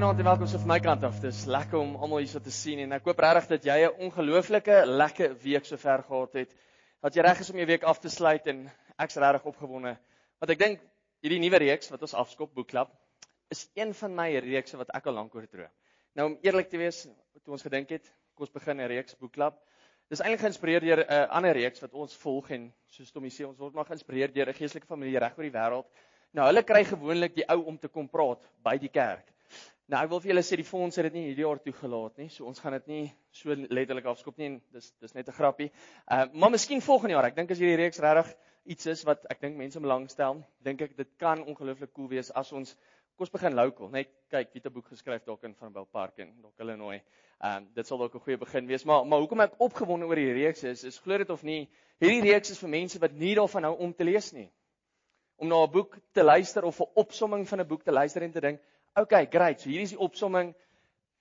Goeienaand en welkom so van my kant af. Dit is lekker om almal hier so te sien en ek hoop regtig dat jy 'n ongelooflike lekker week sover gehad het. Dat jy reg is om jou week af te sluit en ek's regtig opgewonde. Want ek dink hierdie nuwe reeks wat ons afskop, Boekklub, is een van my reekse wat ek al lank oor droom. Nou om eerlik te wees, toe ons gedink het, kom ons begin 'n reeks Boekklub. Dis eintlik geïnspireer deur 'n ander reeks wat ons volg en soos Tommy sê, ons word maar geïnspireer deur 'n geestelike familie reg oor die wêreld. Nou hulle kry gewoonlik die ou om te kom praat by die kerk. Nou ek wil vir julle sê die fonds het dit nie hierdie jaar toegelaat nie, so ons gaan dit nie so letterlik afskop nie en dis net 'n grappie. Maar miskien volgende jaar. Ek dink as hierdie reeks regtig iets is wat ek dink mense belangstel, dink ek dit kan ongelooflik cool wees as ons begin local, net kyk wie het 'n boek geskryf dalk in Vanderbijl Park en dalk hulle nooi. Dit sal dalk 'n goeie begin wees, maar hoekom ek opgewonde oor hierdie reeks is glo dit of nie, hierdie reeks is vir mense wat nie daarvan hou om te lees nie. Om na 'n boek te luister of 'n opsomming van 'n boek te luister en te dink, okay, great, so hier is die opsomming,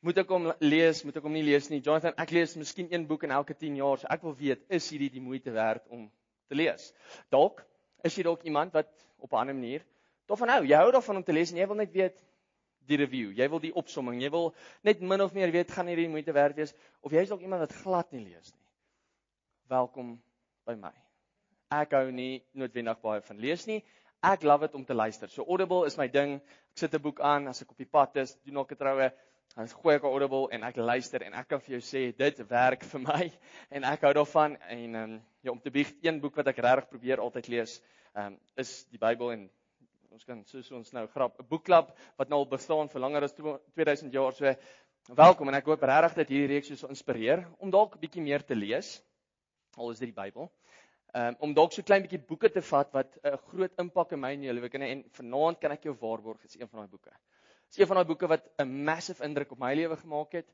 moet ek hom lees, moet ek hom nie lees nie. Jonathan, ek lees miskien een boek in elke 10 jaar, so ek wil weet, is hierdie die moeite werd om te lees? Dalk, is jy dalk iemand wat op 'n ander manier, daarvan hou, jy hou daarvan om te lees en jy wil net weet die review, jy wil die opsomming, jy wil net min of meer weet, gaan hierdie moeite werd wees, of jy is dalk iemand wat glad nie lees nie. Welkom by my. Ek hou nie noodwendig baie van lees nie, ek love dit om te luister. So Audible is my ding. Ek sit 'n boek aan as ek op die pad is, doen ook 'n troue, dan gooi ek Audible en ek luister en ek kan vir jou sê dit werk vir my en ek hou daarvan en ja, om te bieg, een boek wat ek regtig probeer altyd lees, is die Bybel en ons kan soos ons nou grap 'n boekklub wat nou al bestaan vir langer as 2000 jaar. So welkom en ek hoop regtig dat hierdie reeks jou sal inspireer om dalk 'n bietjie meer te lees. Al is dit die Bybel. Om dalk so klein bietjie boeke te vat wat 'n groot impak in my en jou lewe kan hê en vanaand kan ek jou waarborg, dit is een van daai boeke. Dit is een van daai boeke wat 'n massive indruk op my lewe gemaak het,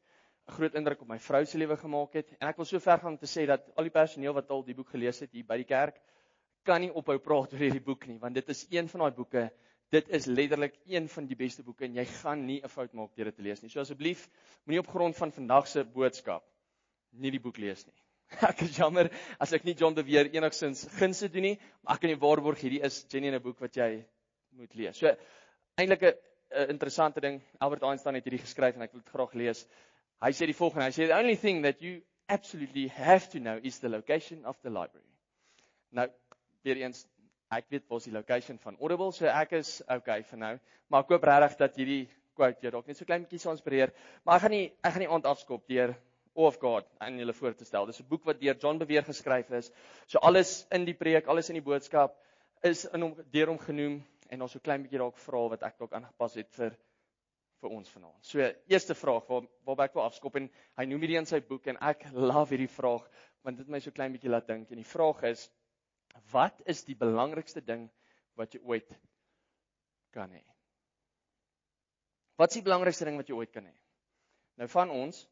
'n groot indruk op my vrou se lewe gemaak het en ek wil so ver gaan om te sê dat al die personeel wat al die boek gelees het hier by die kerk kan nie ophou praat oor hierdie boek nie, want dit is een van daai boeke, dit is letterlik een van die beste boeke en jy gaan nie 'n fout maak deur dit te lees nie. So asseblief, moenie op grond van vandag se boodskap nie die boek lees nie. Ek is jammer as ek nie John de Weer enigsins gunste doen nie, maar ek kan jou waarborg hierdie is genuine 'n boek wat jy moet lees. So eintlik 'n interessante ding, Albert Einstein het hierdie geskryf en ek wil dit graag lees. Hy sê die volgende, hy sê the only thing that you absolutely have to know is the location of the library. Nou, weer eens, ek weet wat is die location van Audible, so ek is okay vir nou, maar ek hoop regtig dat hierdie quote jou dalk net so klein bietjie sal inspireer, maar ek gaan nie aand afskop deur of God aan julle voor te stel. Dis 'n boek wat deur John Bevere geskryf is. So alles in die preek, alles in die boodskap is deur hom genoem en daar's so klein bietjie dalk vrae wat ek dalk aangepas het vir ons vanaand. So eerste vraag waarby ek wil afskop en hy noem hierdie in sy boek en ek love hierdie vraag want dit my so klein bietjie laat dink en die vraag is: wat is die belangrikste ding wat jy ooit kan hê? Wat is die belangrikste ding wat jy ooit kan hê? Nou van ons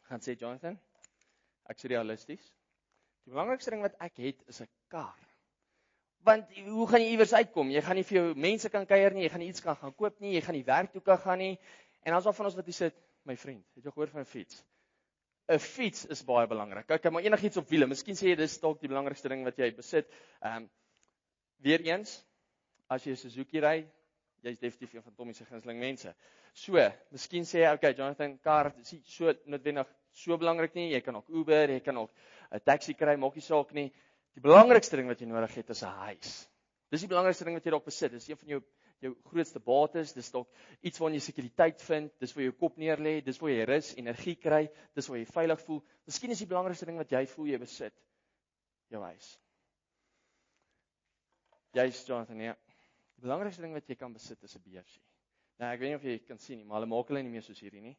gaan sê, Jonathan, ek is realisties. Die belangrikste ding wat ek het is 'n kar. Want hoe gaan jy iewers uitkom? Jy gaan nie vir jou mense kan kuier nie, jy gaan nie iets kan gaan koop nie, jy gaan nie werk toe kan gaan nie. En as al van ons wat hier sit, my vriend, het jy gehoor van 'n fiets? 'n Fiets is baie belangrik. Kyk, maar enigiets op wiele. Miskien sê jy dis dalk die belangrikste ding wat jy besit. Weereens, as jy 'n Suzuki ry, jy's definitief een van Tommy se gunsteling mense. So, miskien sê jy, okay, Jonathan, kar is nie so noodwendig so belangrik nie. Jy kan ook Uber, jy kan ook 'n taxi kry, maak nie saak nie. Die belangrikste ding wat jy nodig het is 'n huis. Dis die belangrikste ding wat jy dalk besit. Dis een van jou grootste bates. Dis dalk iets waarin jy sekuriteit vind. Dis waar jy jou kop neer lê, dis waar jy rus, energie kry, dis waar jy veilig voel. Miskien is die belangrikste ding wat jy voel jy besit jou huis. Jy's Jonathan, ja. Die belangrikste ding wat jy kan besit is 'n beursie. Nou, ek weet nie of jy kan sien nie, maar hulle maak hulle nie meer soos hierdie nie.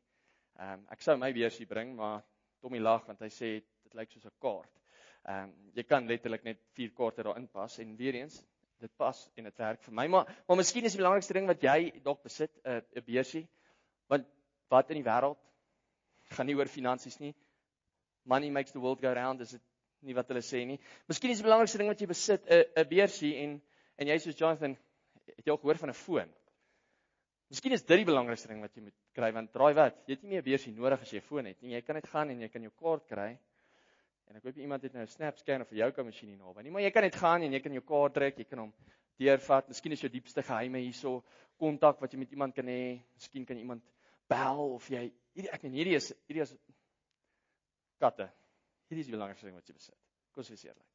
Ek sou my beursie bring, maar Tommy lag want hy sê dit lyk soos 'n kaart. Jy kan letterlik net 4 kaarte daarin pas en weer eens, dit pas en dit werk vir my, maar miskien is die belangrikste ding wat jy dalk besit 'n beursie, want wat in die wêreld gaan nie oor finansies nie. Money makes the world go round, is dit nie wat hulle sê nie. Miskien is die belangrikste ding wat jy besit 'n beursie en jy soos Jonathan, het jy al gehoor van 'n foon? Miskien is dit die belangrikste ding wat jy moet kry, want draai wat, jy het nie meer 'n beursie nodig as jy 'n foon het nie. Jy kan net gaan en jy kan jou kaart kry. En ek hoop iemand het nou 'n SnapScan of 'n Jouka masjien hier naby nie, maar jy kan net gaan en jy kan jou kaart druk, jy kan hom deurvat. Miskien is jou diepste geheime hierso kontak wat jy met iemand kan hê, miskien kan iemand bel, of jy, hierdie is katte, hierdie is die belangrikste ding wat jy besit, kom ons wees eerlik.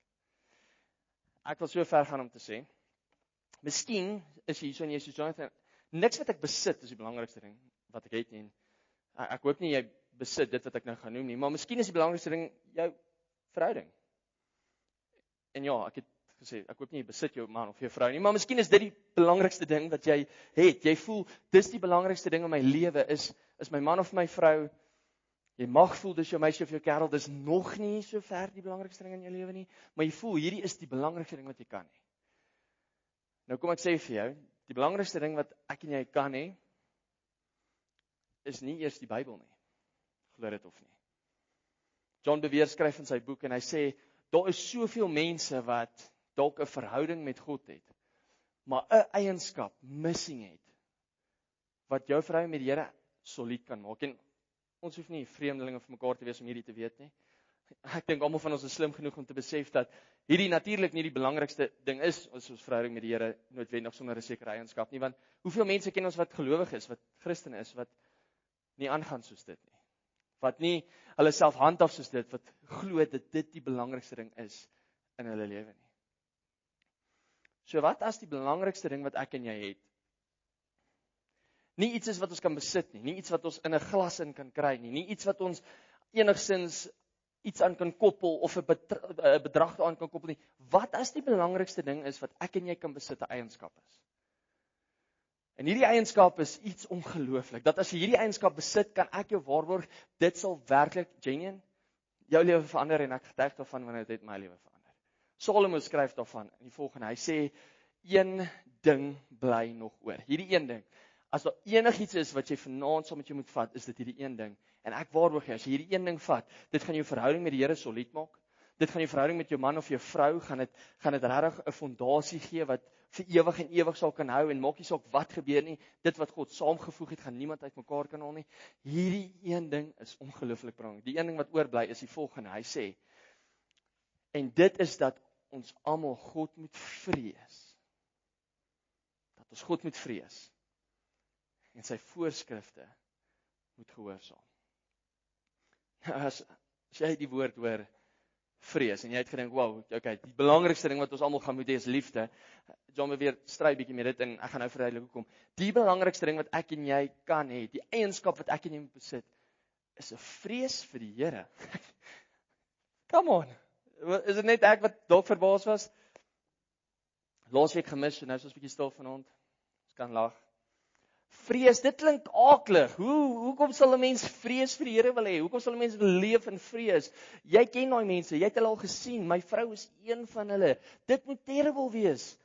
Ek wil so ver gaan om te sê, miskien is jy so en jy sê, Jonathan, niks wat ek besit is die belangrikste ding wat ek het nie, ek hoop nie jy besit dit wat ek nou gaan noem nie, maar miskien is die belangrikste ding jou verhouding. En ja, ek het gesê, ek hoop nie jy besit jou man of jou vrou nie, maar miskien is dit die belangrikste ding wat jy het. Jy voel, dis die belangrikste ding in my lewe, is my man of my vrou. Jy mag voel, dis jou meisie of jou kerel, dis nog nie so ver die belangrikste ding in jou lewe nie, maar jy voel, hierdie is die belangrikste ding wat jy kan hê. Nou kom ek sê vir jou, die belangrikste ding wat ek en jy kan hê, is nie eers die Bybel nie. Glo dit of nie. John Bevere skryf in sy boek en hy sê, daar is soveel mense wat dalk 'n verhouding met God het, maar 'n eienskap missing het, wat jou verhouding met die Here solied kan maak. En ons hoef nie vreemdelinge vir mekaar te wees om hierdie te weet nie. Ek dink almal van ons is slim genoeg om te besef dat hierdie natuurlik nie die belangrikste ding is, as ons verhouding met die Here noodwendig sonder 'n sekere eienskap nie, want hoeveel mense ken ons wat gelowig is, wat Christen is, wat nie aangaan soos dit nie, wat nie hulle self handhaaf soos dit, wat glo dat dit die belangrikste ding is in hulle lewe nie. So wat as die belangrikste ding wat ek en jy het, nie iets is wat ons kan besit nie, nie iets wat ons in 'n glas in kan kry nie iets wat ons enigsins iets aan kan koppel, of 'n bedrag aan kan koppel nie. Wat as die belangrikste ding is wat ek en jy kan besit, 'n eienskap is? En hierdie eienskap is iets ongelooflik, dat as jy hierdie eienskap besit, kan ek jou waarborg, dit sal werklik, genuine, jou lewe verander, en ek getuig daarvan, want dit het my lewe verander. Salomo skryf daarvan in die volgende, hy sê, een ding bly nog oor. Hierdie een ding, as daar enigiets is wat jy vanaand saam met jou moet vat, is dit hierdie een ding. En ek waarborg jy, as jy hierdie een ding vat, dit gaan jou verhouding met die Here solied maak. Dit gaan jou verhouding met jou man of jou vrou, gaan dit regtig 'n fondasie gee wat vir ewig en ewig sal kan hou, en maak nie saak wat gebeur nie, dit wat God saamgevoeg het, gaan niemand uitmekaar kan haal nie. Hierdie een ding is ongelooflik belangrik. Die een ding wat oorbly is die volgende, hy sê, en dit is dat ons almal God moet vrees. Dat ons God moet vrees. En sy voorskrifte moet gehoorsaam. As jy die woord hoor, vrees, en jy het gedink, wow, okay, die belangrikste ding wat ons almal gaan moet hê is liefde. John Bevere stry bietjie met dit, en ek gaan nou verduidelik hoekom. Die belangrikste ding wat ek en jy kan hê, die eienskap wat ek en jy moet besit, is 'n vrees vir die Here. Come on. Is dit net ek wat dalk verbaas was? Laasweek gemis, en nou is ons bietjie stil vanaand. Ons kan lag. Vrees, dit klink aaklig. Hoekom sal 'n mens vrees vir die Here wil hê? Hoekom sal 'n mens leef in vrees? Jy ken daai mense, jy het hulle al gesien. My vrou is een van hulle. Dit moet terrible wees.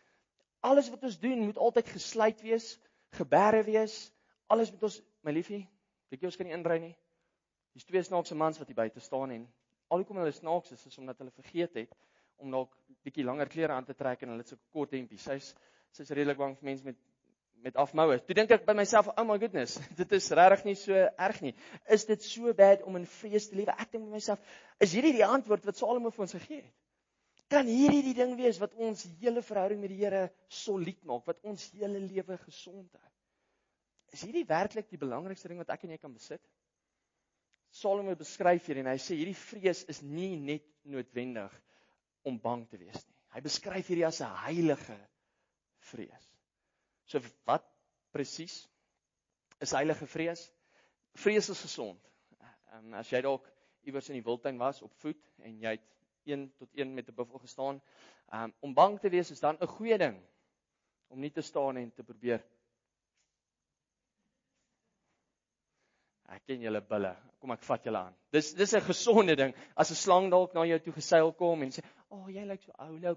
Alles wat ons doen moet altyd gesluit wees, geberre wees. Alles moet ons, my liefie, dink jy ons kan nie indry nie? Dis twee snaakse mans wat hier buite staan, en al hoekom hulle snaaks is omdat hulle vergeet het om dalk bietjie langer klere aan te trek, en hulle het so kort hempies. Sy's redelik bang vir mense met afmoue. Toe dink ek by myself, oh my goodness, dit is regtig nie so erg nie. Is dit so bad om in vrees te lewe? Ek dink by myself, is hierdie die antwoord wat Salomo vir ons gegee het? Kan hierdie die ding wees wat ons hele verhouding met die Here solied maak, wat ons hele lewe gesond hou? Is hierdie werklik die belangrikste ding wat ek en jy kan besit? Salomo beskryf hier, en hy sê, hierdie vrees is nie net noodwendig om bang te wees nie. Hy beskryf hierdie as 'n heilige vrees. So wat presies is heilige vrees? Vrees is gesond. As jy dalk iewers in die wildtuin was op voet, en jy het 1 tot 1 met 'n buffel gestaan, om bang te wees is dan 'n goeie ding, om nie te staan en te probeer. Ek ken julle bulle, kom ek vat julle aan. Dis 'n gesonde ding, as 'n slang dalk na jou toe geseil kom, en sê, jy lyk so ou nou,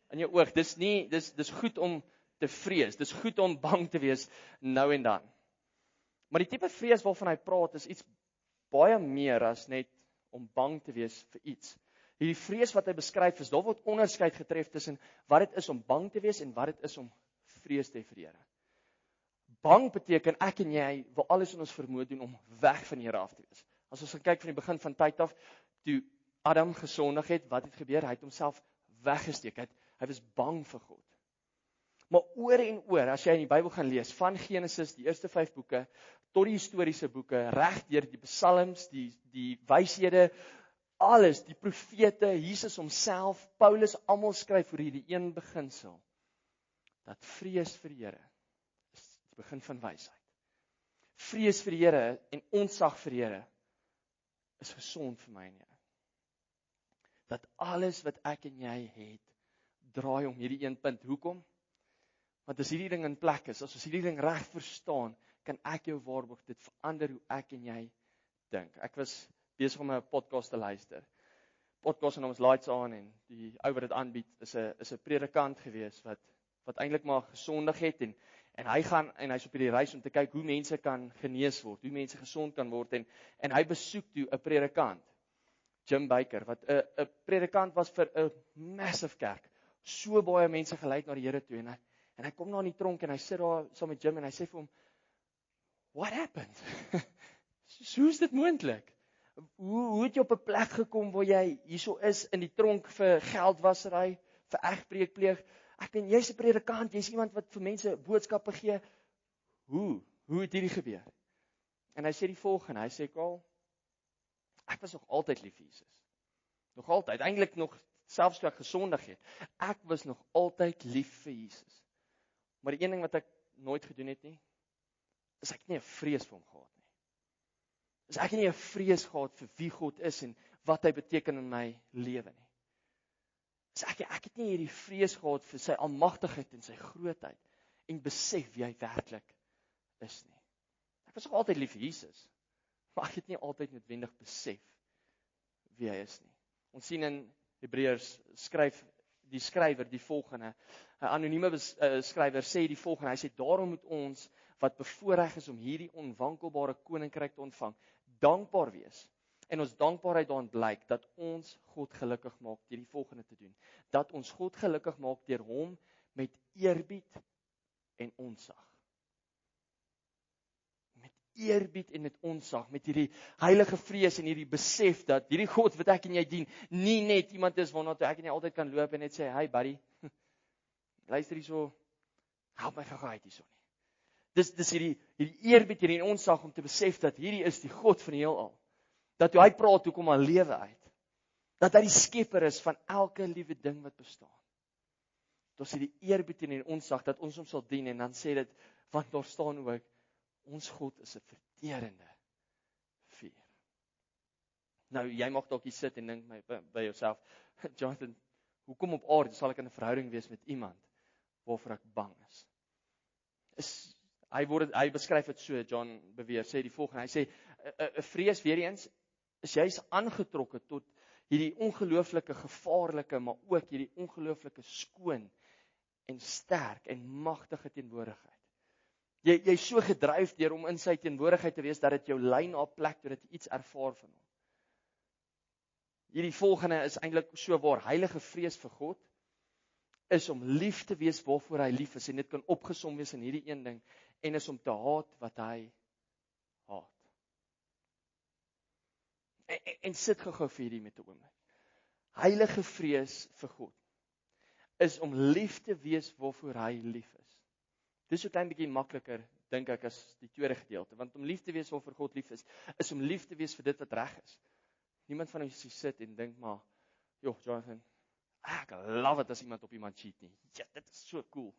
in jou oog, dis goed om te vrees, dis goed om bang te wees nou en dan. Maar die tipe vrees waarvan hy praat is iets baie meer as net om bang te wees vir iets. Hierdie vrees wat hy beskryf is, daar word onderskeid getref tussen wat dit is om bang te wees en wat dit is om vrees te hê vir die Here. Bang beteken ek en jy wil alles in ons vermoë doen om weg van die Here af te wees. As ons kyk van die begin van tyd af, toe Adam gesondig het, wat het gebeur? Hy het homself weggesteek. Hy was bang vir God. Maar oor en oor, as jy in die Bybel gaan lees, van Genesis, die eerste 5 boeke, tot die historiese boeke, reg deur die psalms, die wyshede, alles, die profete, Jesus homself, Paulus, almal skryf oor hierdie een beginsel, dat vrees vir die Here is die begin van wysheid. Vrees vir die Here en ontzag vir die Here is gesond vir my en jou. Dat alles wat ek en jy het, draai om hierdie een punt. Hoekom? Want as hierdie ding in plek is, as ons hierdie ding reg verstaan, kan ek jou waarborg, dit verander hoe ek en jy dink. Ek was besig om 'n podcast te luister. Podcast se naam is Lights On en die ou wat dit aanbied is 'n predikant gewees wat eintlik maar gesondig het en hy gaan en hy's op hierdie reis om te kyk hoe mense kan genees word, hoe mense gesond kan word en hy besoek toe 'n predikant, Jim Bakker, wat 'n predikant was vir 'n massive kerk. So baie mense gelei na die Here toe en hy kom na in die tronk en hy sit daar saam met Jim en hy sê vir hom, "What happened?" Hoe is dit moontlik? Hoe het jy op 'n plek gekom waar jy hierso is in die tronk vir geldwasery, vir egbreek pleeg? Ek meen, jy's 'n predikant, jy's iemand wat vir mense boodskappe gee. Hoe het hierdie gebeur? En hy sê die volgende, hy sê, "Karl, ek was nog altyd lief vir Jesus. Nog altyd, eintlik nog selfs toe ek gesondig het. Ek was nog altyd lief vir Jesus. Maar die een ding wat ek nooit gedoen het nie, is ek nie 'n vrees vir hom gehad nie. Is ek nie 'n vrees gehad vir wie God is en wat hy beteken in my lewe nie. Is ek het nie hierdie vrees gehad vir sy almagtigheid en sy grootheid en besef wie hy werklik is nie. Ek was nog altyd lief vir Jesus, maar ek het nie altyd noodwendig besef wie hy is nie." Ons sien in Hebreërs skryf die skrywer die volgende, 'n anonieme skrywer sê die volgende, hy sê, "Daarom moet ons wat bevoorreg is om hierdie onwankelbare koninkryk te ontvang, dankbaar wees. En ons dankbaarheid daarin blyk dat ons God gelukkig maak deur die volgende te doen. Dat ons God gelukkig maak deur hom met eerbied en ontzag. Met eerbied en met ontzag, met hierdie heilige vrees en hierdie besef dat hierdie God wat ek en jy dien, nie net iemand is waarna toe ek en jy altyd kan loop en net sê, "Hey buddy, luister hierso, help my gou uit hierso nie." Dis hierdie eerbied, hierdie ontzag om te besef dat hierdie is die God van die heelal. Dat toe hy praat, toe kom al lewe uit. Dat hy die skepper is van elke liewe ding wat bestaan. Dat ons hierdie eerbied en die ontzag, dat ons hom sal dien, en dan sê dit, want daar staan ook, ons God is 'n verterende vuur. Nou, jy mag dalk hier sit en dink by jouself, Jonathan, hoekom op aarde sal ek in 'n verhouding wees met iemand waarvoor ek bang is? Hy beskryf dit so, John beweer, sê die volgende, hy sê, 'n vrees weer eens, is jy's aangetrokke tot hierdie ongelooflike gevaarlike, maar ook hierdie ongelooflike skoon en sterk en magtige teenwoordigheid. Jy's so gedryf deur om in sy teenwoordigheid te wees, dat dit jou lei na 'n plek toe dit iets ervaar van hom. Hierdie volgende is eintlik so waar, heilige vrees vir God, is om lief te wees waarvoor hy lief is, en dit kan opgesom wees in hierdie een ding, en is om te haat wat hy haat. En sit gou vir hierdie met 'n oomblik. Heilige vrees vir God is om lief te wees waarvoor hy lief is. Dis so klein bietjie makliker, dink ek, as die tweede gedeelte, want om lief te wees waarvoor God lief is om lief te wees vir dit wat reg is. Niemand van ons sit en dink maar, "Joh, Jonathan, ek love it as iemand op iemand cheat nie. Ja, dit is so cool."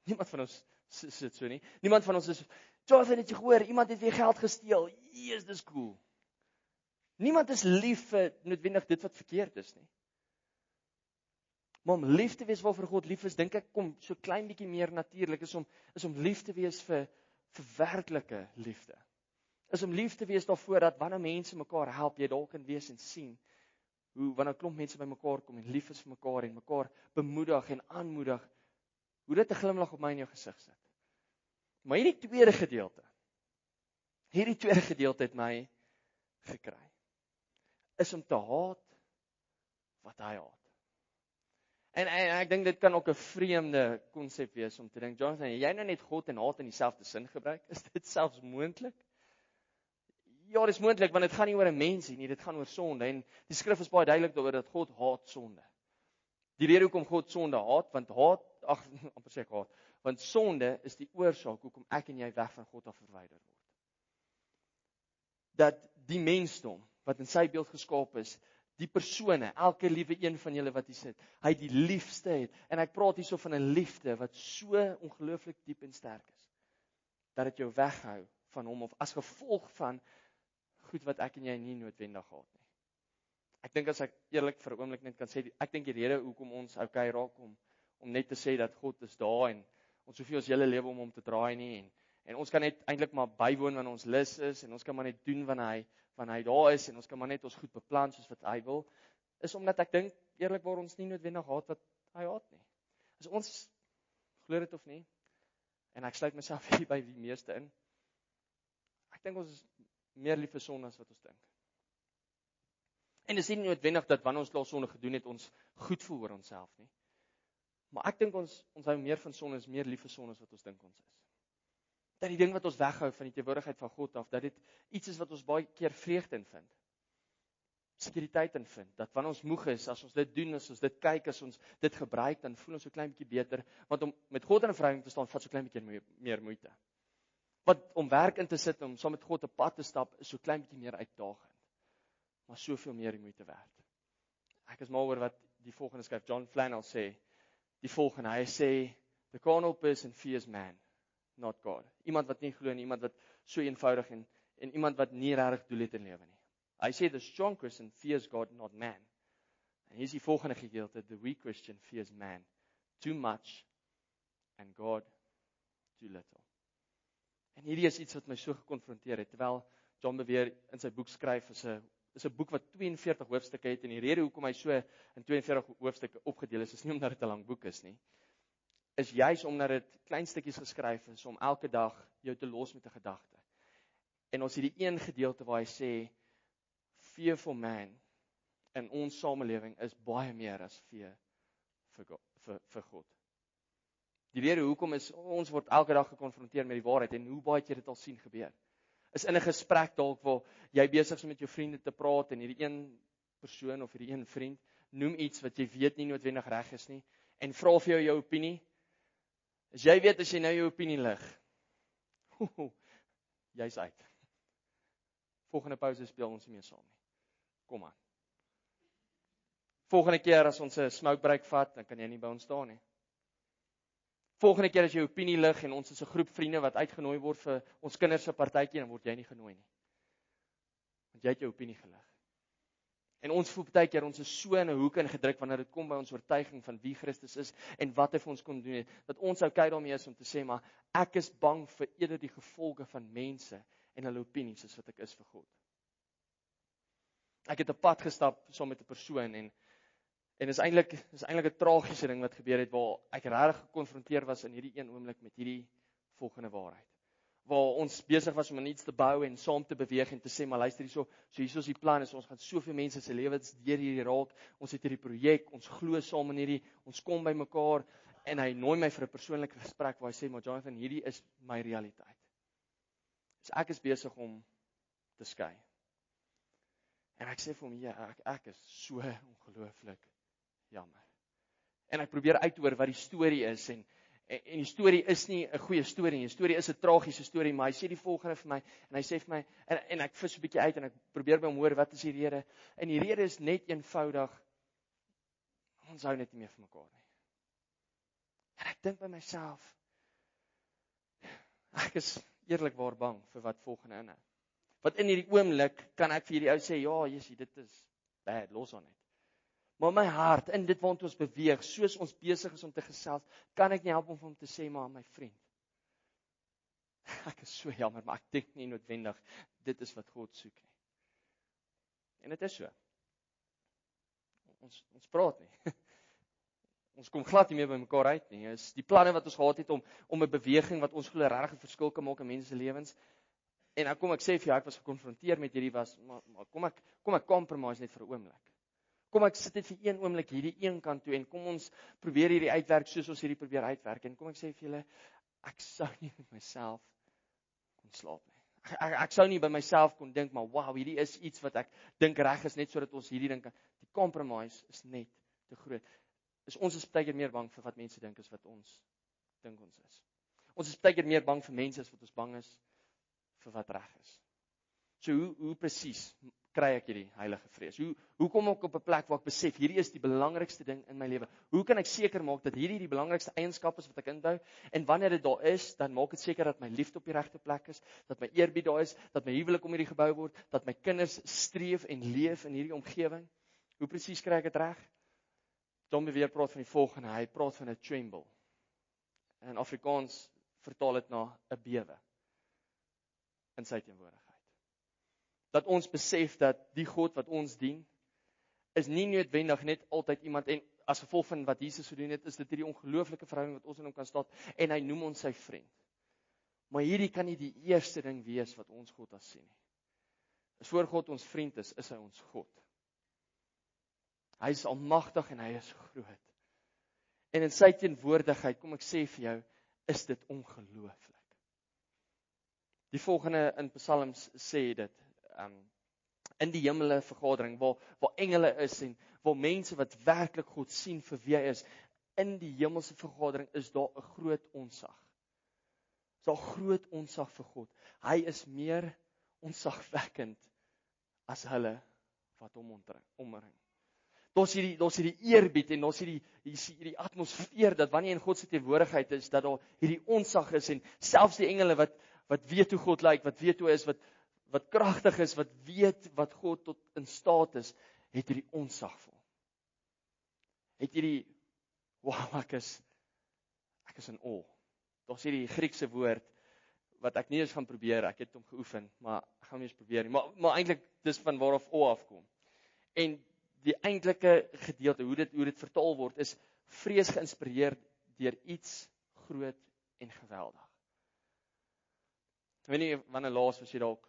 Niemand van ons sit so nie. Niemand van ons is, "Jonathan, het jy gehoor, iemand het weer geld gesteel. Yes, dis cool." Niemand is lief vir noodwendig dit wat verkeerd is nie. Maar om lief te wees waarvoor God lief is, dink ek kom so klein bietjie meer natuurlik, is om lief te wees vir werklike liefde. Is om lief te wees daarvoor dat wanneer mense mekaar help, jy dalk kan wees en sien hoe wanneer klomp mense by mekaar kom en lief is vir mekaar en mekaar bemoedig en aanmoedig, hoe dit 'n glimlag op my en jou gesig sit. Maar hierdie tweede gedeelte het my gekry. Is om te haat wat hy haat. En ek dink dit kan ook 'n vreemde konsep wees om te dink, Jonathan, jy nou net God en haat in dieselfde sin gebruik? Is dit selfs moontlik? Ja, dis moontlik, want dit gaan nie oor 'n mens nie, dit gaan oor sonde, en die skrif is baie duidelik daaroor dat God haat sonde. Die rede hoekom God sonde haat, want haat amper sê ek haat, want sonde is die oorsaak hoekom ek en jy weg van God af verwyder word. Dat die mensdom, wat in sy beeld geskaap is, die persone, elke liewe een van julle wat hier sit, hy die liefste het, en ek praat hierso van 'n liefde, wat so ongelooflik diep en sterk is, dat dit jou weghou van hom, of as gevolg van goed wat ek en jy nie noodwendig haat nie. Ek dink as ek eerlik vir 'n oomblik net kan sê, ek dink die rede hoekom ons okay raak om net te sê dat God is daar en ons hoef nie ons hele lewe om hom te draai nie en ons kan net eintlik maar bywoon wanneer ons lus is en ons kan maar net doen wanneer hy daar is en ons kan maar net ons goed beplan soos wat hy wil, is omdat ek dink eerlikwaar ons nie noodwendig haat wat hy haat nie. As ons glo dit of nie, en ek sluit myself hier by die meeste in, ek dink ons is meer lief vir sonde as wat ons dink. En dit is nie noodwendig dat wanneer ons klaar sonde gedoen het, ons goed voel oor onsself nie. Maar ek dink ons hou meer van sonde, is meer lief vir sonde as wat ons dink ons is. Dat die ding wat ons weghou van die teenwoordigheid van God af, dat dit iets is wat ons baie keer vreugde in vind. Sekuriteit in vind, dat wanneer ons moeg is, as ons dit doen, as ons dit kyk, as ons dit gebruik, dan voel ons so klein bietjie beter, want om met God in 'n verhouding te staan, vat so klein bietjie meer moeite. Want om werk in te sit, om saam met God 'n pad te stap, is so klein bietjie meer uitdagend, maar soveel meer die moeite werd. Ek is mal oor wat die volgende skryf, John Flannel sê, die volgende, hy sê, the carnal person fears man, not God. Iemand wat nie glo nie, iemand wat so eenvoudig en iemand wat nie regtig doel het in lewe nie. Hy sê, the strong Christian fears God, not man. En hier is die volgende gedeelte, the weak Christian fears man, too much, and God, too little. En hierdie is iets wat my so gekonfronteer het, terwyl John Bevere in sy boek skryf, is 'n boek wat 42 hoofstukke het, en die rede hoekom hy so in 42 hoofstukke opgedeel is nie omdat dit 'n lang boek is nie, is juis omdat dit klein stukkies geskryf is, om elke dag jou te los met 'n gedagte. En ons het die een gedeelte waar hy sê, fear for man in ons samelewing is baie meer as fear vir God. Die rede hoekom is, ons word elke dag gekonfronteer met die waarheid, en hoe baie keer dit al sien gebeur. Is in 'n gesprek dalk waar jy besig is met jou vriende te praat, en hierdie een persoon of hierdie een vriend noem iets wat jy weet nie noodwendig reg is nie, en vra vir jou opinie. As jy weet, as jy nou jou opinie lig, jy's uit. Volgende pause speel ons nie meer saam nie. Kom aan. Volgende keer as ons 'n smoke break vat, dan kan jy nie by ons staan nie. Volgende keer as jy opinie lig en ons is 'n groep vriende wat uitgenooi word vir ons kinders se partytjie, dan word jy nie genooi nie. Want jy het jou opinie gelig. En ons voel baie keer ons is so in 'n hoek ingedruk wanneer dit kom by ons oortuiging van wie Christus is en wat hy vir ons kon doen het, dat ons okay daarmee is om te sê, maar ek is bang vir eerder die gevolge van mense en hulle opinies as wat ek is vir God. Ek het 'n pad gestap saam met 'n persoon en is eintlik 'n tragiese ding wat gebeur het, waar ek regtig gekonfronteer was in hierdie een oomblik met hierdie volgende waarheid. Waar ons besig was om iets te bou en saam te beweeg en te sê, maar luister hierso, so hier is die plan, is ons gaan soveel mense se lewens deur hierdie raak, ons het hierdie projek, ons glo saam in hierdie, ons kom by mekaar, en hy nooi my vir 'n persoonlike gesprek, waar hy sê, maar Jonathan, hierdie is my realiteit. So ek is besig om te skei. En ek sê vir hom, ja, ek is so ongelooflik jammer. En ek probeer uithoor wat die storie is, en die storie is nie 'n goeie storie nie, die storie is 'n tragiese storie, maar hy sê die volgende vir my, en hy sê vir my, en ek vis 'n bietjie uit, en ek probeer by hom hoor, wat is die rede? En die rede is net eenvoudig, ons hou net nie meer vir mekaar nie. En ek dink by myself, ek is eerlikwaar bang vir wat volgende inhou. Want in hierdie oomblik kan ek vir hierdie ou sê, ja, Jessie, dit is bad, los aan net. Maar my hart, in dit waant ons beweeg, soos ons besig is om te gesels, kan ek nie help om vir hom te sê, maar my vriend, ek is so jammer, maar ek dink nie noodwendig, dit is wat God soek nie. En dit is so. Ons praat nie. Ons kom glad nie meer by mekaar uit nie. Is die planne wat ons gehad het om 'n beweging wat ons glo regtig 'n verskil kan maak in mense se lewens. En dan kom ek sê vir jou, ek was gekonfronteer met hierdie maar kom ek compromise net vir 'n oomblik. Kom ek sit net vir een oomblik hierdie een kant toe en kom ons probeer hierdie uitwerk soos ons hierdie probeer uitwerk. En kom ek sê vir julle, ek sou nie met myself kon slaap nie. Ek sou nie by myself kon dink, maar wow, hierdie is iets wat ek dink reg is net sodat ons hierdie ding kan. Die compromise is net te groot. ons is baie keer meer bang vir wat mense dink as wat ons dink ons is. Ons is baie keer meer bang vir mense as wat ons bang is vir wat reg is. So hoe presies kry ek hierdie heilige vrees? Hoe kom ek op 'n plek waar ek besef hierdie is die belangrikste ding in my lewe? Hoe kan ek seker maak dat hierdie die belangrikste eienskap is wat ek inbou? En wanneer dit daar is, dan maak dit seker dat my liefde op die regte plek is, dat my eerbied daar is, dat my huwelik om hierdie gebou word, dat my kinders streef en leef in hierdie omgewing. Hoe presies kry ek dit reg? Tom weer praat van die volgende, hy praat van 'n tremble. In Afrikaans vertaal dit na 'n bewe in sy teenwoordigheid. Dat ons besef dat die God wat ons dien, is nie noodwendig net altyd iemand, en as gevolg van wat Jesus gedoen het, is dit hierdie ongelooflike verhouding wat ons in hom kan staan, en hy noem ons sy vriend. Maar hierdie kan nie die eerste ding wees wat ons God as sien nie. As voor God ons vriend is hy ons God. Hy is almagtig en hy is groot. En in sy teenwoordigheid, kom ek sê vir jou, is dit ongelooflik. Die volgende in Psalms sê dit, in die hemele vergadering, waar engele is en waar mense wat werklik God sien vir wie hy is, in die hemelse vergadering is daar 'n groot onsag. Is daar groot onsag vir God. Hy is meer onsagwekkend as hulle wat hom omring. Daar's hierdie eerbied en daar's hierdie atmosfeer dat wanneer jy in God se teenwoordigheid is, dat daar hierdie onsag is en selfs die engele wat weet hoe God lyk, wat weet hoe hy is, wat kragtig is, wat weet wat God tot in staat is, het hierdie onsag vir hom. Het hierdie, wow, ek is in awe. Daar's hierdie Griekse woord, wat ek nie eens gaan probeer, ek het hom geoefen, maar ek gaan nie eens probeer nie, maar eintlik, dis van waaraf awe afkom. En die eintlike gedeelte, hoe dit vertaal word, is vrees geïnspireer deur iets groot en geweldig. Ek weet nie wanneer laas was jy dalk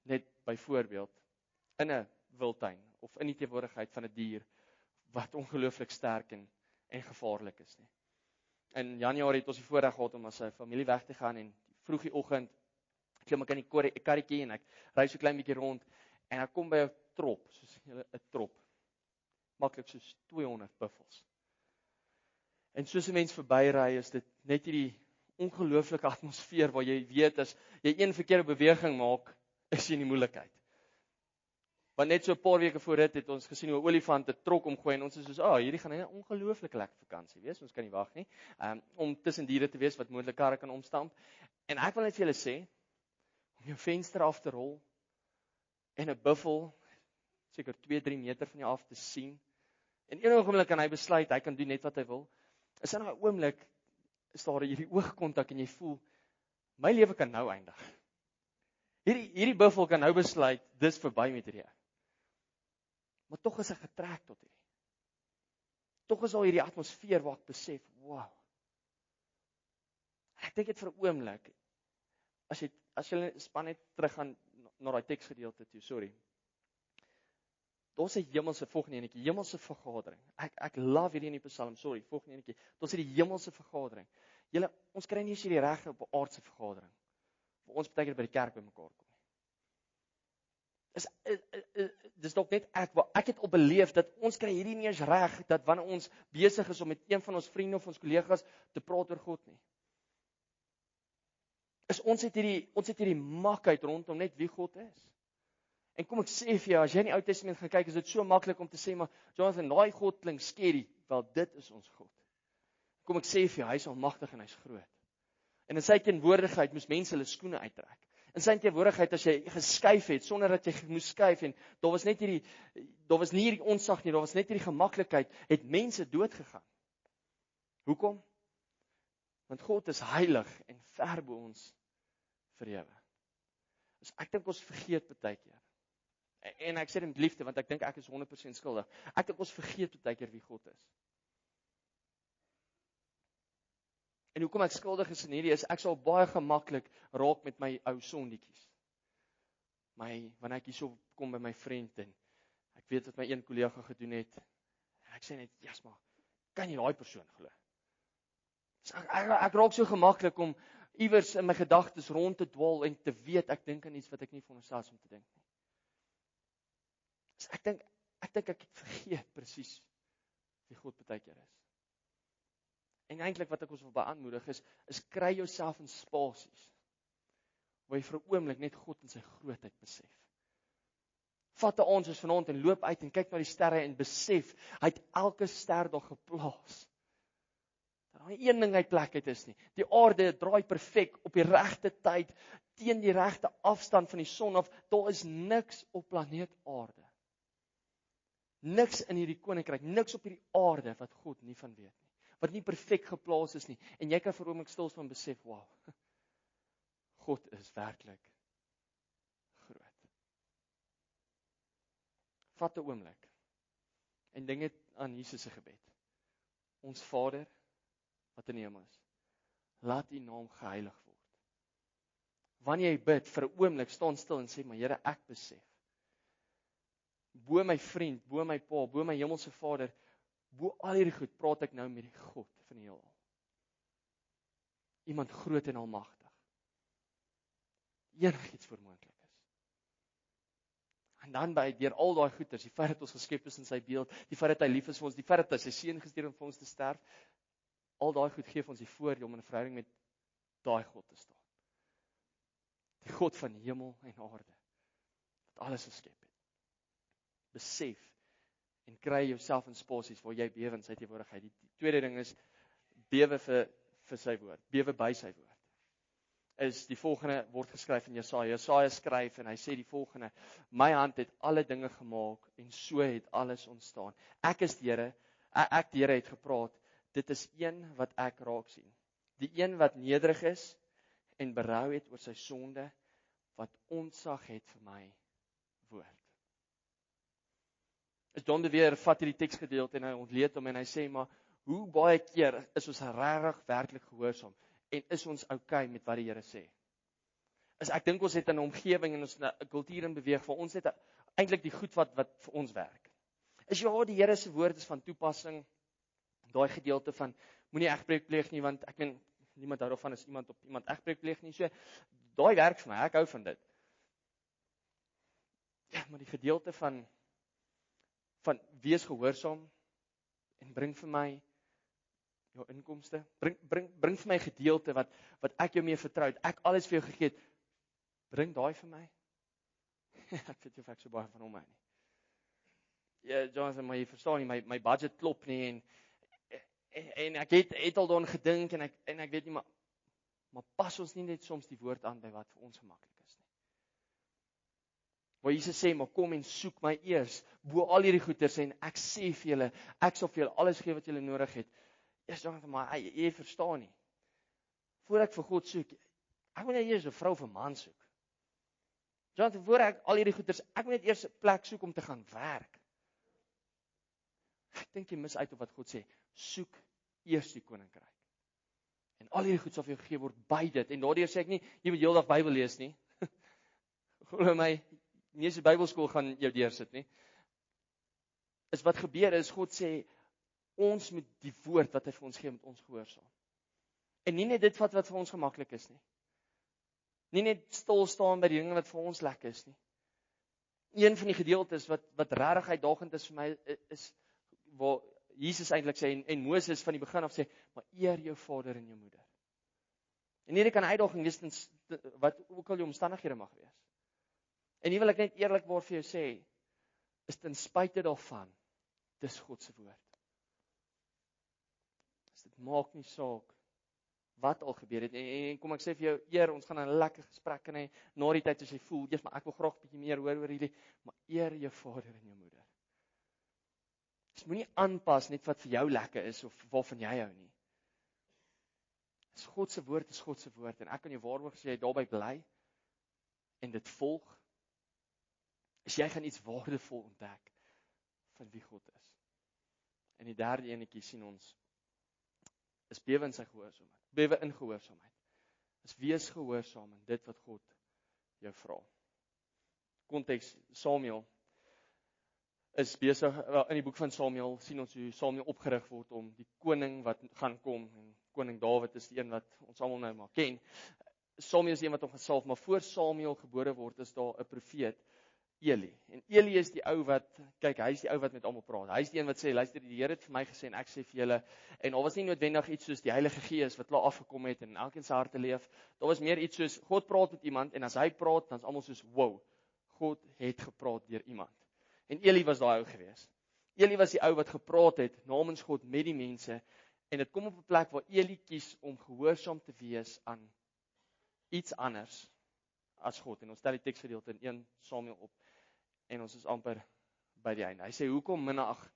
net byvoorbeeld in 'n wildtuin of in die teenwoordigheid van 'n dier wat ongelooflik sterk en gevaarlik is nie. In Januarie het ons die voorreg gehad om as 'n familie weg te gaan en vroeg die oggend klim ek in die karretjie en ek ry so klein bietjie rond en ek kom by 'n trop, soos 'n trop. Maklik soos 200 buffels. En soos 'n mens verbyry is dit net hierdie ongelooflike atmosfeer waar jy weet as jy een verkeerde beweging maak, is jy in die moeilikheid. Want net so 'n paar weke voor dit het ons gesien hoe 'n olifant 'n trok omgooi en ons is soos, hierdie gaan 'n ongelooflike lekker vakansie wees, ons kan nie wag nie, om tussen diere te wees wat moontlik karre kan omstamp. En ek wil net vir julle sê, om jou venster af te rol en 'n buffel seker 2-3 meter van jou af te sien. En een oomblik kan hy besluit, hy kan doen net wat hy wil. Is in 'n oomblik is daar hierdie oogkontak en jy voel, my lewe kan nou eindig. Hierdie buffel kan nou besluit, dis verby met hierdie. Maar tog is ek getrek tot hierdie. Tog is al hierdie atmosfeer waar ek besef, wow. Ek dink dit vir 'n oomblik, as jy span net terug gaan na daai teksgedeelte toe, sorry. Daar's 'n hemelse volgende enetjie, hemelse vergadering. Ek love hierdie in die Psalm, sorry, volgende enetjie. Daar's hierdie hemelse vergadering. Julle, ons kry nie eens hierdie reg op 'n aardse vergadering. Vir ons baie keer by die kerk bymekaar kom. Dis dalk net ek het op beleef dat ons kry hierdie nie eens reg, dat wanneer ons besig is om met een van ons vriende of ons kollegas te praat oor God nie. Ons het hierdie makheid rondom net wie God is. En kom ek sê vir jou, as jy in die Ou Testament gaan kyk, is dit so maklik om te sê, maar Jonathan, daai God klink skerry, wel dit is ons God. Kom ek sê vir jou, hy is almagtig en hy's groot. En in sy teenwoordigheid moes mense hulle skoene uittrek. In sy teenwoordigheid as jy geskuif het, sonder dat jy moes skuif, en daar was nie hierdie onsag nie, daar was net hierdie gemaklikheid, het mense dood gegaan. Hoekom? Want God is heilig en ver bo ons vir ewe. Dus ek dink ons vergeet baie keer. En ek sê dit met liefde, want ek dink ek is 100% skuldig. Ek dink ons vergeet baie keer wie God is. En hoekom ek skuldig is in hierdie is, ek sal baie gemaklik raak met my ou sondetjies. Wanneer ek hier so kom by my vriend, en ek weet wat my een kollega gedoen het, en ek sê net, Jasma, kan jy daai persoon glo? So ek raak so gemaklik om iewers in my gedagtes rond te dwaal en te weet, ek dink aan iets wat ek nie veronderstel is om te dink nie. So ek dink ek het vergeet presies wie God baie keer is. En eintlik wat ek ons wil beaanmoedig is kry jouself in spasies waar jy vir 'n oomblik net God in sy grootheid besef. Vat 'n aand soos vanaand en loop uit en kyk na die sterre en besef, hy het elke ster daar geplaas. Dat daar nie een ding uit plek uit is nie. Die aarde draai perfek op die regte tyd, teen die regte afstand van die son af. Daar is niks op planeet aarde. Niks in hierdie koninkryk, niks op hierdie aarde wat God nie van weet nie. Wat nie perfek geplaas is nie. En jy kan vir 'n oomblik stil staan en besef, wow, God is werklik groot. Vat 'n oomblik en dink net aan Jesus se gebed. Ons Vader wat in die hemel is, laat U naam geheilig word. Wanneer jy bid, vir 'n oomblik staan stil en sê, maar Here, ek besef, bo my vriend, bo my pa, bo my hemelse Vader, bo al hierdie goed, praat ek nou met die God van die heelal. Iemand groot en almagtig. Enigiets voormoontlik is. En dan deur al daai goeders, die feit dat ons geskep is in sy beeld, die feit dat hy lief is vir ons, die feit dat hy sy seun gestuur het om vir ons te sterf, al daai goed gee vir ons die voorreg om in 'n verhouding met daai God te staan. Die God van hemel en aarde, wat alles geskep het. Besef en kry jouself in spasies waar jy bewe in sy teenwoordigheid. Die tweede ding is bewe vir sy woord, bewe by sy woord. Is die volgende word geskryf in Jesaja. Jesaja skryf en hy sê die volgende: My hand het alle dinge gemaak en so het alles ontstaan. Ek is die Here, ek die Here het gepraat. Dit is een wat ek raak sien. Die een wat nederig is en berou het oor sy sonde, wat ontzag het vir my woord. Is John de Weer vat hierdie teksgedeelte en hy ontleed hom en hy sê, maar hoe baie keer is ons regtig werklik gehoorsaam en is ons okay met wat die Here sê? Ek dink ons het 'n omgewing en ons 'n kultuur in beweeg waar ons het eintlik die goed wat vir ons werk. Is ja, die Here se woord is van toepassing. Daai gedeelte van moenie egbreek pleeg nie, want ek meen niemand hou daarvan as iemand op iemand egbreek pleeg nie. So daai werk vir my, ek hou van dit. Ja, maar die gedeelte van wees gehoorsaam en bring vir my jou inkomste, bring vir my gedeelte wat ek jou mee vertrou, ek alles vir jou gegee het, bring daai vir my. Ek weet nie of ek so baie van hom hou nie. Ja, Jonathan, maar jy verstaan nie, my budget klop nie en ek het al daaraan gedink en ek weet nie, maar pas ons nie net soms die woord aan by wat vir ons gemaklik is nie. Waar Jesus sê, maar kom en soek my eers, bo al hierdie goeders en ek sê vir julle, ek sal vir julle alles gee wat julle nodig het. Eers Jonathan, maar jy verstaan nie. Voor ek vir God soek, ek moet net eers 'n vrou of 'n man soek. Jonathan, voor ek al hierdie goeders, ek moet net eers 'n plek soek om te gaan werk. Ek dink jy mis uit op wat God sê, soek eers die koninkryk. En al hierdie goed sal vir jou gegee word by dit. En daardeur sê ek nie, jy moet heeldag Bybel lees nie. Glo my, nie eens die Bybelskool gaan jou deursit nie. Is wat gebeur is, God sê, ons moet die woord wat hy vir ons gee, met ons gehoorsaam. En nie net dit wat vir ons gemaklik is nie. Nie net stil staan by die dinge wat vir ons lekker is nie. Een van die gedeeltes wat regtig uitdagend is vir my, is waar Jesus eintlik sê, en Moses van die begin af sê, maar eer jou vader en jou moeder. En hierdie kan 'n uitdaging wees, wat ook al jou omstandighede mag wees. En hier wil ek net eerlikwaar vir jou sê, is ten spyte daarvan, dis God se woord. Dit maak nie saak wat al gebeur het. En kom ek sê vir jou, eer, ons gaan 'n lekker gesprek hê, na die tyd as jy voel, eers maar ek wil graag 'n bietjie meer hoor oor hierdie, maar eer jou vader en jou moeder. Dis moenie aanpas net wat vir jou lekker is, of waarvan jy hou nie. Dis God se woord, is God se woord, en ek kan jou waarborg as jy daarby bly, en dit volg, is jy gaan iets waardevol ontdek, van wie God is. En die derde enetjie sien ons, is bewe in sy gehoorsaamheid, bewe in gehoorsaamheid, is wees gehoorsaam in dit wat God jou vra. Konteks, Samuel, is besig, in die boek van Samuel, sien ons hoe Samuel opgerig word om die koning wat gaan kom, en koning Dawid is die een wat ons almal nou maar ken. Samuel is die een wat hom gesalf, maar voor Samuel gebore word, is daar 'n profeet, Eli. En Eli is die ou wat, kyk, hy is die ou wat met almal praat. Hy is die een wat sê, luister, die Here het vir my gesê en ek sê vir julle, en daar was nie noodwendig iets soos die Heilige Gees wat klaar afgekom het en elkeen se harte leef. Daar was meer iets soos God praat met iemand en as hy praat, dan is almal soos, wow, God het gepraat deur iemand. En Eli was daai ou gewees. Eli was die ou wat gepraat het namens God met die mense en dit kom op 'n plek waar Eli kies om gehoorsaam te wees aan iets anders as God. En ons stel die teksgedeelte in 1 Samuel op en ons is amper by die einde. Hy sê, hoekom minag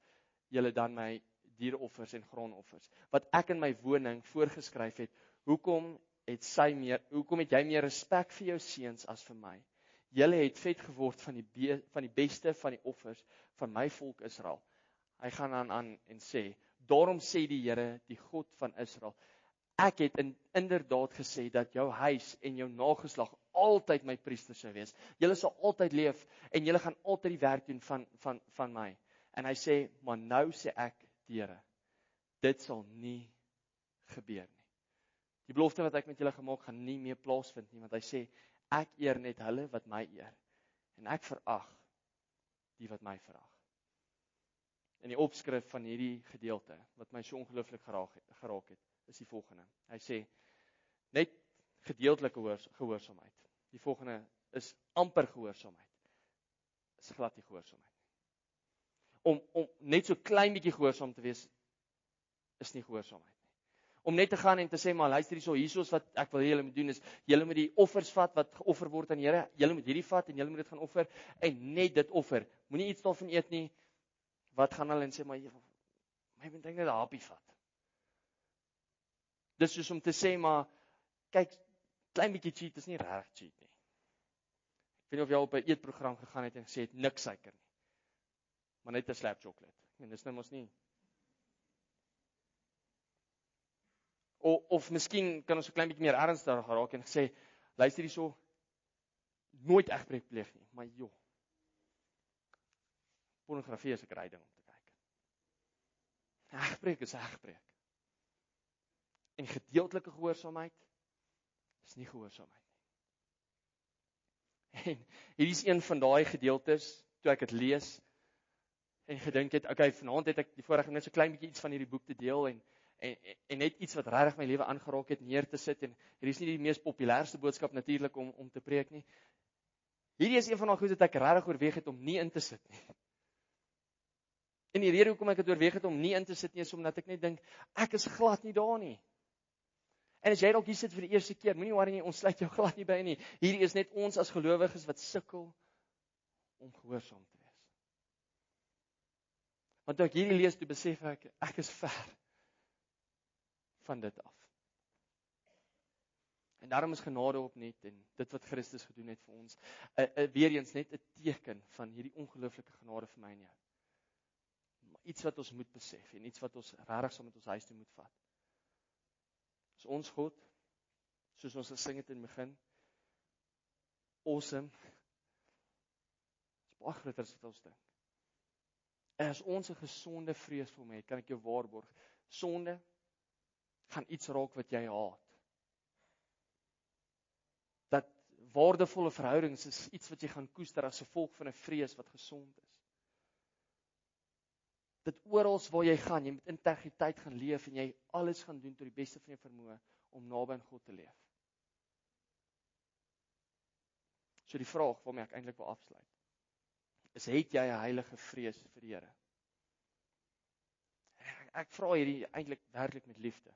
julle dan my diereoffers en graanoffers, wat ek in my woning voorgeskryf het, hoekom het jy meer respek vir jou seuns as vir my? Julle het vet geword van die beste van die offers van my volk Israel. Hy gaan aan en sê, daarom sê die Here, die God van Israel, ek het inderdaad gesê dat jou huis en jou nageslag altyd my priesters sou wees. Julle sal altyd leef en julle gaan altyd die werk doen van my. En hy sê, maar nou sê ek, die Here, dit sal nie gebeur nie. Die belofte wat ek met julle gemaak gaan nie meer plaasvind nie, want hy sê, ek eer net hulle wat my eer en ek verag die wat my verag. In die opskrif van hierdie gedeelte wat my so ongelooflik geraak het, is die volgende. Hy sê, net gedeeltelike gehoorsaamheid. Die volgende is amper gehoorsaamheid. Is glad nie gehoorsaamheid. Om net so klein bietjie gehoorsaam te wees, is nie gehoorsaamheid nie. Om net te gaan en te sê, maar luister hiersoos wat ek wil hê julle moet doen, is, julle moet die offers vat wat geoffer word aan die Here, julle moet hierdie vat en julle moet dit gaan offer, en net dit offer. Moenie iets daarvan eet nie. Wat gaan hulle en sê, maar my moet net 'n hapie vat. Dis soos om te sê, maar kyk, klein bietjie cheat is nie regtig cheat nie. Ek weet nie of jy al op 'n eetprogram gegaan het en gesê het niks suiker nie. Maar net 'n slap chocolate. En dis nou mos nie. Of miskien kan ons 'n klein bietjie meer ernstig raak en sê, luister hierso, nooit egbreek pleeg nie, maar joh. Pornografie is 'n grys ding om te kyk. Egbreek is egbreek. En gedeeltelike gehoorsaamheid is nie gehoorsaamheid nie. En hierdie is een van daai gedeeltes, toe ek dit lees, en gedink het, okay, vanaand het ek die voorreg om net so klein bietjie iets van hierdie boek te deel, en net iets wat regtig my lewe aangeraak het, neer te sit, en hierdie is nie die mees populairste boodskap natuurlik om te preek nie. Hierdie is een van daai goed wat ek regtig oorweeg het om nie in te sit nie. En die rede hoekom ek het oorweeg het om nie in te sit nie, is omdat ek net dink, ek is glad nie daar nie. En as jy dalk hier sit vir die eerste keer, moenie worry nie, ons sluit jou glad nie by nie. Hierdie is net ons as gelowiges wat sukkel om gehoorsaam te wees. Want toe ek hierdie lees, toe besef ek is ver van dit af. En daarom is genade opnuut en dit wat Christus gedoen het vir ons, weer eens net 'n teken van hierdie ongelooflike genade vir my en jou. Iets wat ons moet besef en iets wat ons regtig saam met ons huis toe moet vat. Is ons God, soos ons gesing het in die begin, awesome, is baie groter as wat ons dink. En as ons 'n gesonde vrees vir hom het, kan ek jou waarborg, sonde gaan iets raak wat jy haat. Dat waardevolle verhoudings is iets wat jy gaan koester as gevolg van 'n vrees wat gesond is. Dit oral waar jy gaan, jy met integriteit gaan leef en jy alles gaan doen tot die beste van jou vermoë om naby aan God te leef. So die vraag waarmee ek eintlik wil afsluit, is, het jy 'n heilige vrees vir die Here? Ek vra hierdie eintlik werklik met liefde.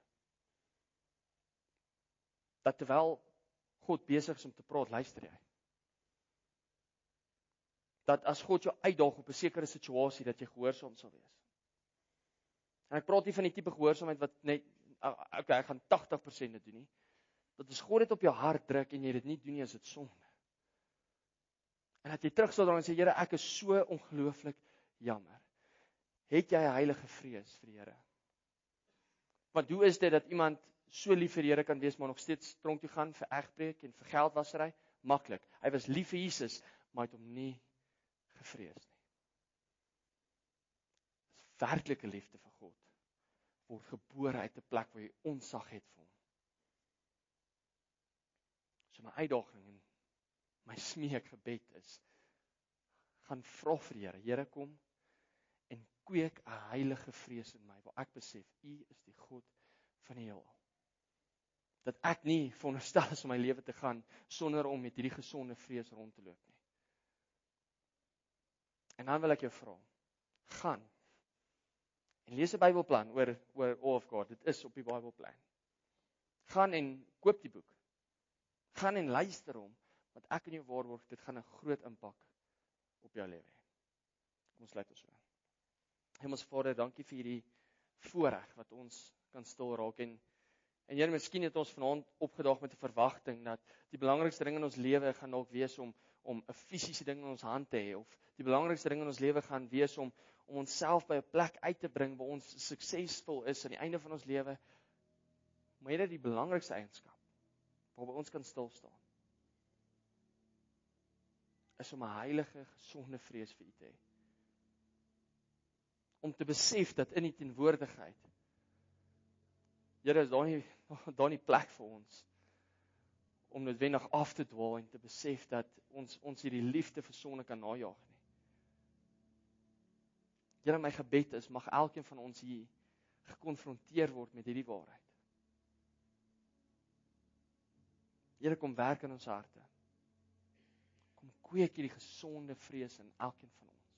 Dat terwyl God besig is om te praat, luister jy. Dat as God jou uitdaag op 'n sekere situasie, dat jy gehoorsaam sal wees. En ek praat nie van die tipe gehoorsaamheid wat net, okay, ek gaan 80% dit doen nie. Dat as God dit op jou hart druk en jy dit nie doen nie, is dit sonde. En dat jy terug sal draai en sê, Here, ek is so ongelooflik jammer. Het jy 'n heilige vrees vir die Here? Want hoe is dit dat iemand so lief vir die Here kan wees, maar nog steeds tronk toe gaan vir egbreek en vir geldwasery? Maklik. Hy was lief vir Jesus, maar het hom nie gevrees nie. Dis werklike liefde vir God. Word gebore uit 'n plek waar jy onsag het vir hom. So my uitdaging en my smeekgebed is, gaan vra vir die Here, Here kom en kweek 'n heilige vrees in my, waar ek besef, U is die God van die heelal. Dat ek nie veronderstel is om my lewe te gaan, sonder om met hierdie gesonde vrees rond te loop nie. En dan wil ek jou vra, gaan, en lees 'n Bybelplan oor All of God, dit is op die Bybelplan. Gaan en koop die boek. Gaan en luister hom, want ek en jou waarborg, dit gaan 'n groot impak op jou lewe hê. Kom ons sluit ons so. Hemelse Vader, dankie vir hierdie voorreg wat ons kan stil raak en Here, miskien het ons vanaand opgedaag met 'n verwagting dat die belangrikste ding in ons lewe gaan dalk wees om 'n fisiese ding in ons hand te hê, of die belangrikste ding in ons lewe gaan wees om onsself by 'n plek uit te bring waar ons suksesvol is aan die einde van ons lewe. Maar dit die belangrikste eienskap waarby ons kan stil staan, is om 'n heilige, gesonde vrees vir U te hê. Om te besef dat in die teenwoordigheid, Here, is daar nie plek vir ons om noodwendig af te dwaal en te besef dat ons hierdie liefde vir sonde kan najag nie. Here, my gebed is, mag elkeen van ons hier gekonfronteer word met hierdie waarheid. Here, kom werk in ons harte. Kom kweek hierdie gesonde vrees in elkeen van ons.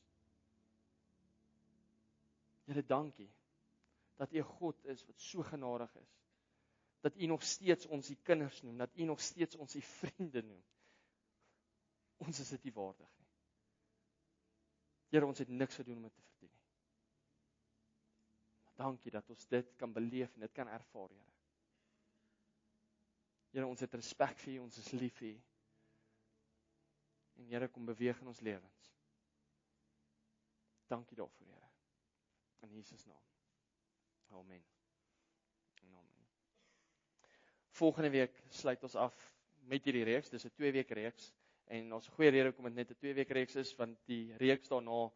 Here, dankie dat U 'n God is wat so genadig is. Dat U nog steeds ons die kinders noem, dat U nog steeds ons die vriende noem. Ons is dit nie waardig nie. Here, ons het niks gedoen om dit te verdien nie. Dankie dat ons dit kan beleef en dit kan ervaar, Here. Here, ons het respek vir U, ons is lief vir U. En Here, kom beweeg in ons lewens. Dankie daarvoor, Here. In Jesus naam. Amen. Amen. Volgende week sluit ons af met hierdie reeks. Dis 'n 2-week reeks. En ons 'n goeie rede hoekom dit net 'n 2-week reeks is, want die reeks daarna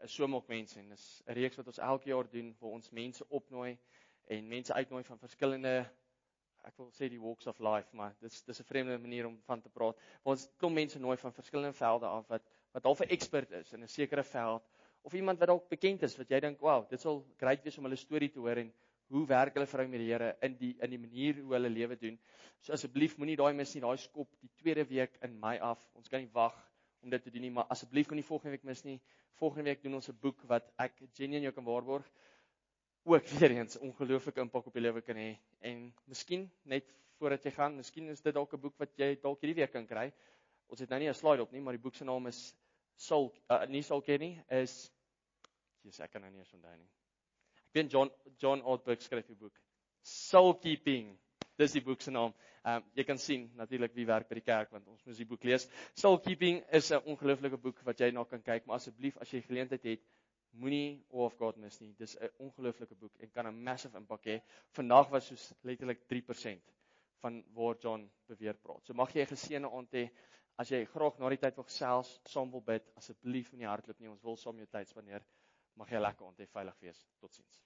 is So Maak Mense. En dis 'n reeks wat ons elke jaar doen, waar ons mense opnooi en mense uitnooi van verskillende, ek wil sê die walks of life, maar dis 'n vreemde manier om van te praat. Waar ons klomp mense nooi van verskillende velde af wat al 'n expert is in 'n sekere veld. Of iemand wat dalk bekend is, wat jy dink, wow, dit sal great wees om hulle storie te hoor en hoe werk hulle verhouding met die Here in die manier hoe hulle lewe doen. So asseblief moenie daai mis nie, daai skop die 2de week in Mei af. Ons kan nie wag om dit te doen nie, maar asseblief moenie volgende week mis nie. Volgende week doen ons 'n boek wat ek genuine jou kan waarborg ook weer eens ongelooflike impak op jou lewe kan hê. En miskien net voordat jy gaan, miskien is dit dalk 'n boek wat jy dalk hierdie week kan kry. Ons het nou nie 'n slide op nie, maar die boek se naam is nie Saul ken nie, is ek kan nou nie eens onthou nie. Ek weet John Ortberg skryf die boek. Soul Keeping. Dis die boek se naam. Jy kan sien natuurlik wie werk by die kerk, want ons moet die boek lees. Soul Keeping is 'n ongelooflike boek wat jy na kan kyk, maar asseblief as jy geleentheid het, moenie All of God mis nie. Dis 'n ongelooflike boek en kan 'n massive impak hê. Vandag was soos letterlik 3% van waar John beweer praat. So mag jy 'n geseënde aand hê. As jy graag na die tyd wil gesels, saam wil bid, asseblief moenie hardloop nie. Ons wil saam jou tyd spandeer. Mag jy 'n lekker aand hê, veilig wees. Totsiens.